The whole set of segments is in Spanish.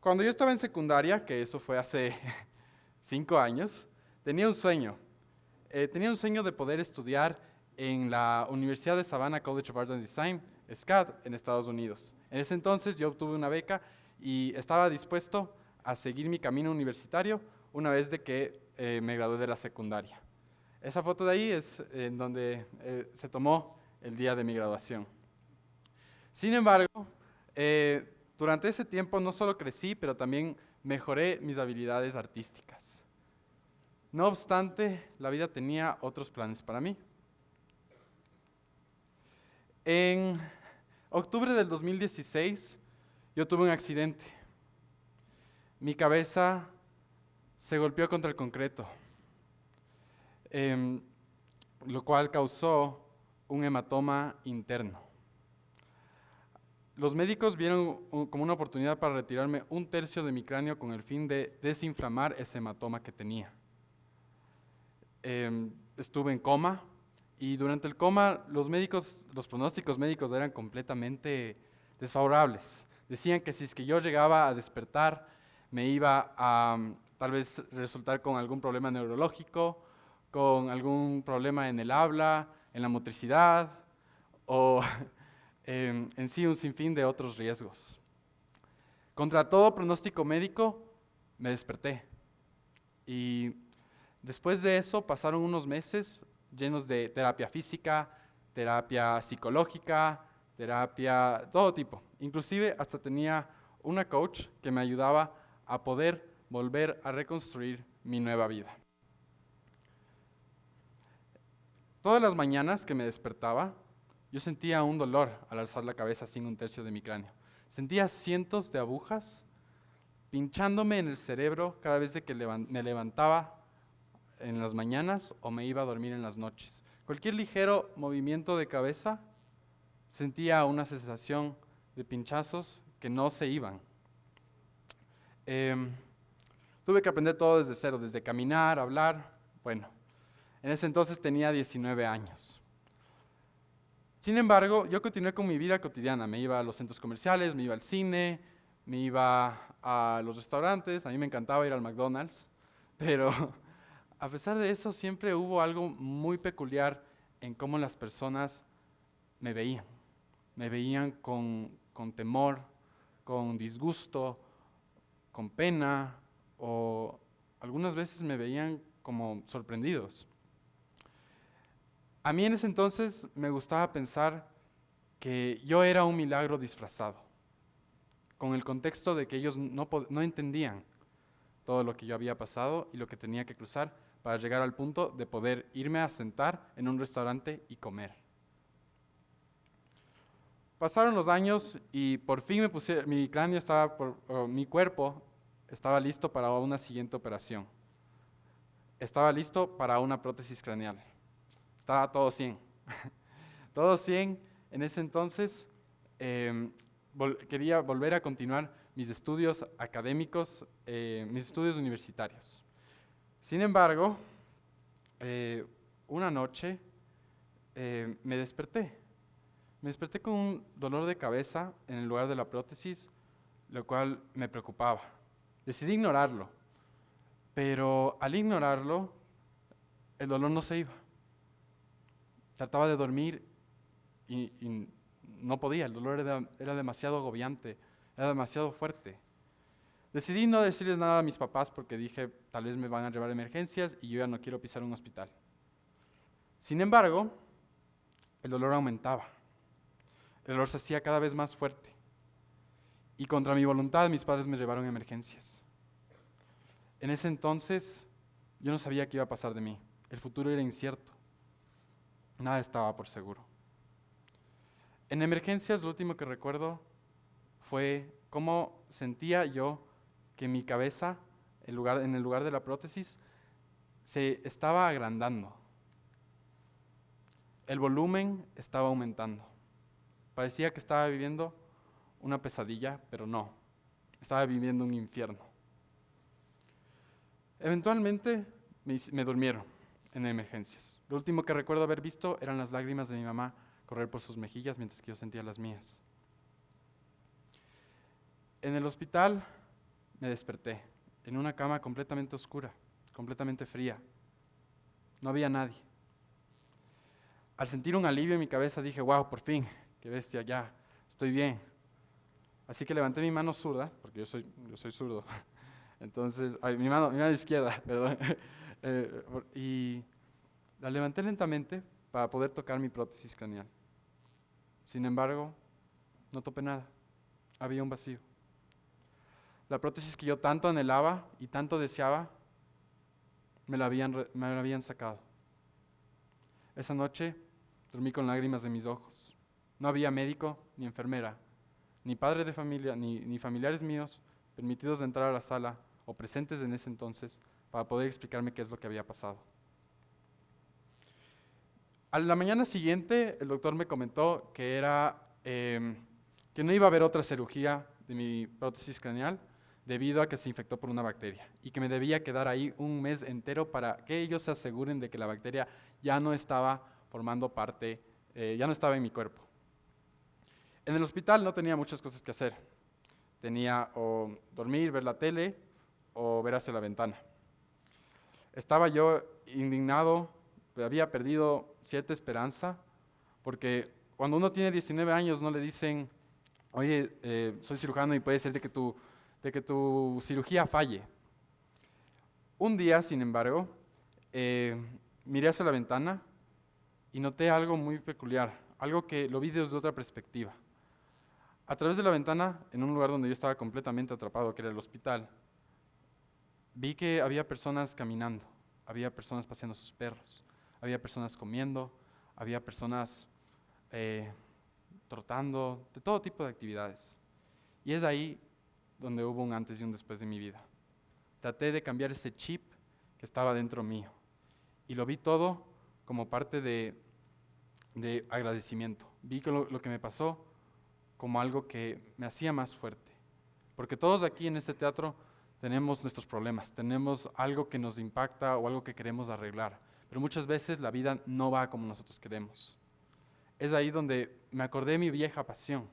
Cuando yo estaba en secundaria, que eso fue hace 5 años, tenía un sueño. Tenía un sueño de poder estudiar en la Universidad de Savannah College of Art and Design, SCAD, en Estados Unidos. En ese entonces yo obtuve una beca y estaba dispuesto a seguir mi camino universitario una vez de que me gradué de la secundaria. Esa foto de ahí es en donde se tomó el día de mi graduación. Sin embargo, durante ese tiempo no solo crecí, pero también mejoré mis habilidades artísticas. No obstante, la vida tenía otros planes para mí. En octubre del 2016, yo tuve un accidente. Mi cabeza se golpeó contra el concreto, lo cual causó un hematoma interno. Los médicos vieron como una oportunidad para retirarme 1/3 de mi cráneo con el fin de desinflamar ese hematoma que tenía. Estuve en coma y durante el coma los pronósticos médicos eran completamente desfavorables. Decían que si es que yo llegaba a despertar me iba a tal vez resultar con algún problema neurológico, con algún problema en el habla, en la motricidad o en sí un sinfín de otros riesgos. Contra todo pronóstico médico me desperté y después de eso pasaron unos meses llenos de terapia física, terapia psicológica, terapia, todo tipo. Inclusive hasta tenía una coach que me ayudaba a poder volver a reconstruir mi nueva vida. Todas las mañanas que me despertaba, yo sentía un dolor al alzar la cabeza sin 1/3 de mi cráneo. Sentía cientos de agujas pinchándome en el cerebro cada vez de que me levantaba en las mañanas o me iba a dormir en las noches. Cualquier ligero movimiento de cabeza sentía una sensación de pinchazos que no se iban. Tuve que aprender todo desde cero, desde caminar, hablar. Bueno, en ese entonces tenía 19 años. Sin embargo, yo continué con mi vida cotidiana. Me iba a los centros comerciales, me iba al cine, me iba a los restaurantes. A mí me encantaba ir al McDonald's, pero a pesar de eso siempre hubo algo muy peculiar en cómo las personas me veían. Me veían con temor, con disgusto, con pena, o algunas veces me veían como sorprendidos. A mí en ese entonces me gustaba pensar que yo era un milagro disfrazado, con el contexto de que ellos no entendían todo lo que yo había pasado y lo que tenía que cruzar para llegar al punto de poder irme a sentar en un restaurante y comer. Pasaron los años y por fin mi cráneo mi cuerpo estaba listo para una siguiente operación. Estaba listo para una prótesis craneal. Estaba todo 100. Todo 100 en ese entonces. Quería volver a continuar mis estudios académicos, mis estudios universitarios. Sin embargo, una noche me desperté. Me desperté con un dolor de cabeza en el lugar de la prótesis, lo cual me preocupaba. Decidí ignorarlo, pero al ignorarlo, el dolor no se iba. Trataba de dormir y no podía, el dolor era demasiado agobiante, era demasiado fuerte. Decidí no decirles nada a mis papás porque dije, tal vez me van a llevar a emergencias y yo ya no quiero pisar un hospital. Sin embargo, el dolor aumentaba. El dolor se hacía cada vez más fuerte. Y contra mi voluntad, mis padres me llevaron a emergencias. En ese entonces, yo no sabía qué iba a pasar de mí. El futuro era incierto. Nada estaba por seguro. En emergencias, lo último que recuerdo fue cómo sentía yo que mi cabeza, en el lugar de la prótesis, se estaba agrandando. El volumen estaba aumentando. Parecía que estaba viviendo una pesadilla, pero no. Estaba viviendo un infierno. Eventualmente me durmieron en emergencias. Lo último que recuerdo haber visto eran las lágrimas de mi mamá correr por sus mejillas mientras que yo sentía las mías. En el hospital me desperté en una cama completamente oscura, completamente fría. No había nadie. Al sentir un alivio en mi cabeza dije, wow, por fin, qué bestia, ya, estoy bien. Así que levanté mi mano zurda, porque yo soy zurdo. Entonces, mi mano izquierda, perdón. Y la levanté lentamente para poder tocar mi prótesis craneal. Sin embargo, no topé nada. Había un vacío. La prótesis que yo tanto anhelaba y tanto deseaba, me la habían sacado. Esa noche dormí con lágrimas en mis ojos. No había médico ni enfermera, ni padre de familia, ni familiares míos permitidos de entrar a la sala o presentes en ese entonces para poder explicarme qué es lo que había pasado. A la mañana siguiente, el doctor me comentó que que no iba a haber otra cirugía de mi prótesis craneal debido a que se infectó por una bacteria y que me debía quedar ahí un mes entero para que ellos se aseguren de que la bacteria ya no estaba formando parte, ya no estaba en mi cuerpo. En el hospital no tenía muchas cosas que hacer. Tenía o dormir, ver la tele o ver hacia la ventana. Estaba yo indignado, había perdido cierta esperanza, porque cuando uno tiene 19 años no le dicen, oye, soy cirujano y puede ser de que tu cirugía falle. Un día, sin embargo, miré hacia la ventana y noté algo muy peculiar, algo que lo vi desde otra perspectiva. A través de la ventana, en un lugar donde yo estaba completamente atrapado, que era el hospital, vi que había personas caminando, había personas paseando sus perros, había personas comiendo, había personas trotando, de todo tipo de actividades. Y es ahí donde hubo un antes y un después de mi vida. Traté de cambiar ese chip que estaba dentro mío y lo vi todo como parte de agradecimiento. Vi que lo que me pasó como algo que me hacía más fuerte. Porque todos aquí en este teatro tenemos nuestros problemas, tenemos algo que nos impacta o algo que queremos arreglar, pero muchas veces la vida no va como nosotros queremos. Es ahí donde me acordé de mi vieja pasión,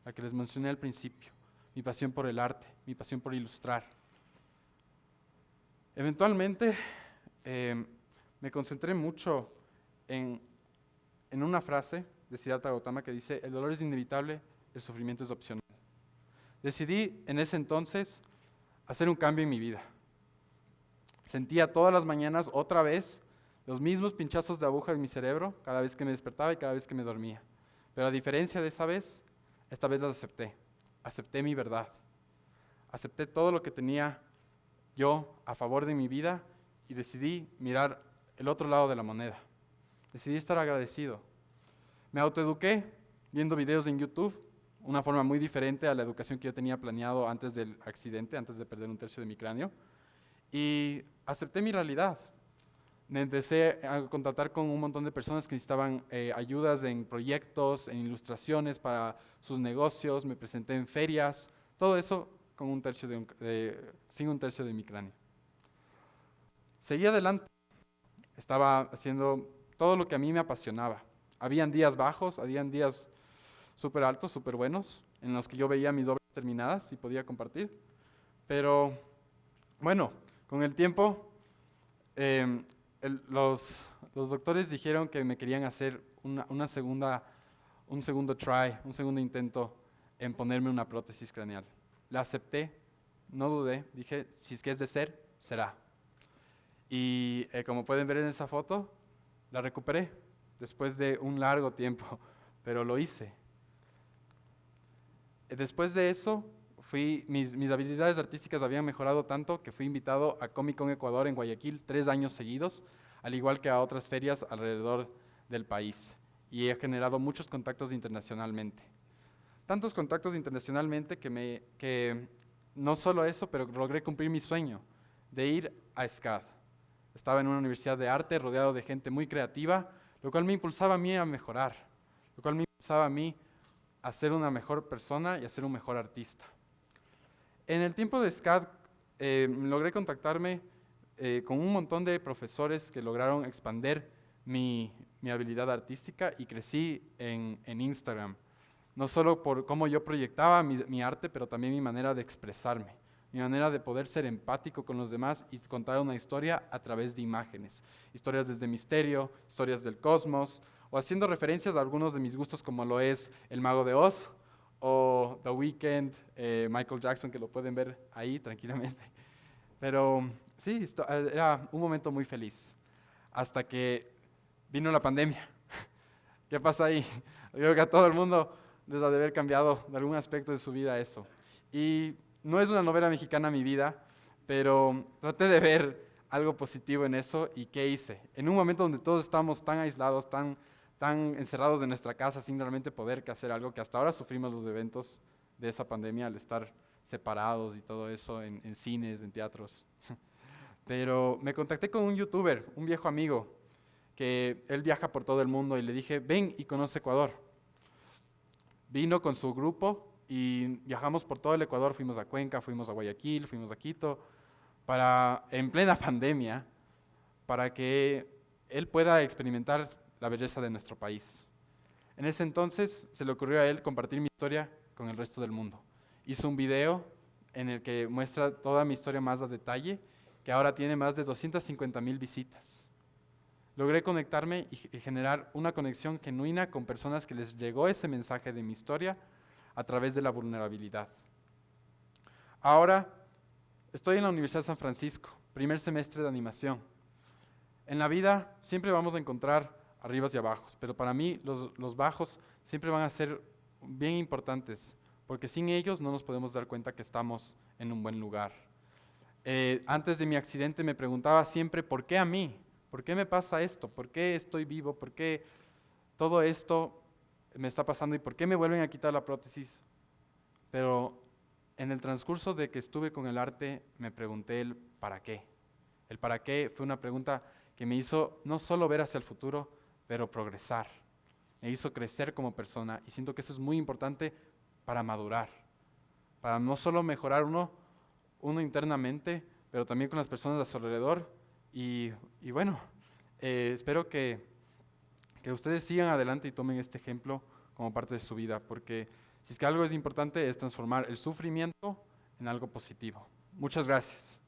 la que les mencioné al principio, mi pasión por el arte, mi pasión por ilustrar. Eventualmente me concentré mucho en una frase de Siddhartha Gautama que dice, el dolor es inevitable, el sufrimiento es opcional. Decidí en ese entonces hacer un cambio en mi vida. Sentía todas las mañanas otra vez los mismos pinchazos de aguja en mi cerebro cada vez que me despertaba y cada vez que me dormía. Pero a diferencia de esta vez las acepté. Acepté mi verdad. Acepté todo lo que tenía yo a favor de mi vida y decidí mirar el otro lado de la moneda. Decidí estar agradecido. Me autoeduqué viendo videos en YouTube, una forma muy diferente a la educación que yo tenía planeado antes del accidente, antes de perder un tercio de mi cráneo, y acepté mi realidad. Me empecé a contactar con un montón de personas que necesitaban ayudas en proyectos, en ilustraciones para sus negocios, me presenté en ferias, todo eso con sin un tercio de mi cráneo. Seguí adelante, estaba haciendo todo lo que a mí me apasionaba. Habían días bajos, habían días súper altos, súper buenos, en los que yo veía mis obras terminadas y podía compartir. Pero bueno, con el tiempo los doctores dijeron que me querían hacer un segundo try, un segundo intento en ponerme una prótesis craneal. La acepté, no dudé, dije, si es que es de ser, será. Y como pueden ver en esa foto, la recuperé después de un largo tiempo, pero lo hice. Después de eso, mis habilidades artísticas habían mejorado tanto que fui invitado a Comic Con Ecuador en Guayaquil 3 años seguidos, al igual que a otras ferias alrededor del país. Y he generado muchos contactos internacionalmente. Tantos contactos internacionalmente que no solo eso, pero logré cumplir mi sueño de ir a SCAD. Estaba en una universidad de arte rodeado de gente muy creativa, lo cual me impulsaba a mí a mejorar, lo cual me impulsaba a mí a ser una mejor persona y a ser un mejor artista. En el tiempo de SCAD logré contactarme con un montón de profesores que lograron expandir mi habilidad artística y crecí en Instagram. No solo por cómo yo proyectaba mi arte, pero también mi manera de expresarme. mi manera de poder ser empático con los demás y contar una historia a través de imágenes. Historias desde misterio, historias del cosmos, o haciendo referencias a algunos de mis gustos como lo es El Mago de Oz, o The Weeknd, Michael Jackson, que lo pueden ver ahí tranquilamente. Pero sí, era un momento muy feliz, hasta que vino la pandemia. ¿Qué pasa ahí? Yo creo que a todo el mundo les ha de haber cambiado de algún aspecto de su vida eso. Y no es una novela mexicana mi vida, pero traté de ver algo positivo en eso y ¿qué hice? En un momento donde todos estábamos tan aislados, tan encerrados en nuestra casa sin realmente poder hacer algo, que hasta ahora sufrimos los eventos de esa pandemia al estar separados y todo eso en cines, en teatros. Pero me contacté con un youtuber, un viejo amigo, que él viaja por todo el mundo y le dije, ven y conoce Ecuador. Vino con su grupo y viajamos por todo el Ecuador, fuimos a Cuenca, fuimos a Guayaquil, fuimos a Quito, en plena pandemia, para que él pueda experimentar la belleza de nuestro país. En ese entonces se le ocurrió a él compartir mi historia con el resto del mundo. Hizo un video en el que muestra toda mi historia más a detalle, que ahora tiene más de 250,000 visitas. Logré conectarme y generar una conexión genuina con personas que les llegó ese mensaje de mi historia a través de la vulnerabilidad. Ahora estoy en la Universidad de San Francisco, primer semestre de animación. En la vida siempre vamos a encontrar arribas y abajos, pero para mí los bajos siempre van a ser bien importantes, porque sin ellos no nos podemos dar cuenta que estamos en un buen lugar. Antes de mi accidente me preguntaba siempre, ¿por qué a mí? ¿Por qué me pasa esto? ¿Por qué estoy vivo? ¿Por qué todo esto me está pasando? ¿Y por qué me vuelven a quitar la prótesis? Pero en el transcurso de que estuve con el arte, me pregunté el para qué. El para qué fue una pregunta que me hizo no solo ver hacia el futuro, pero progresar. Me hizo crecer como persona y siento que eso es muy importante para madurar, para no solo mejorar uno internamente, pero también con las personas a su alrededor. Y bueno, espero que ustedes sigan adelante y tomen este ejemplo como parte de su vida, porque si es que algo es importante es transformar el sufrimiento en algo positivo. Muchas gracias.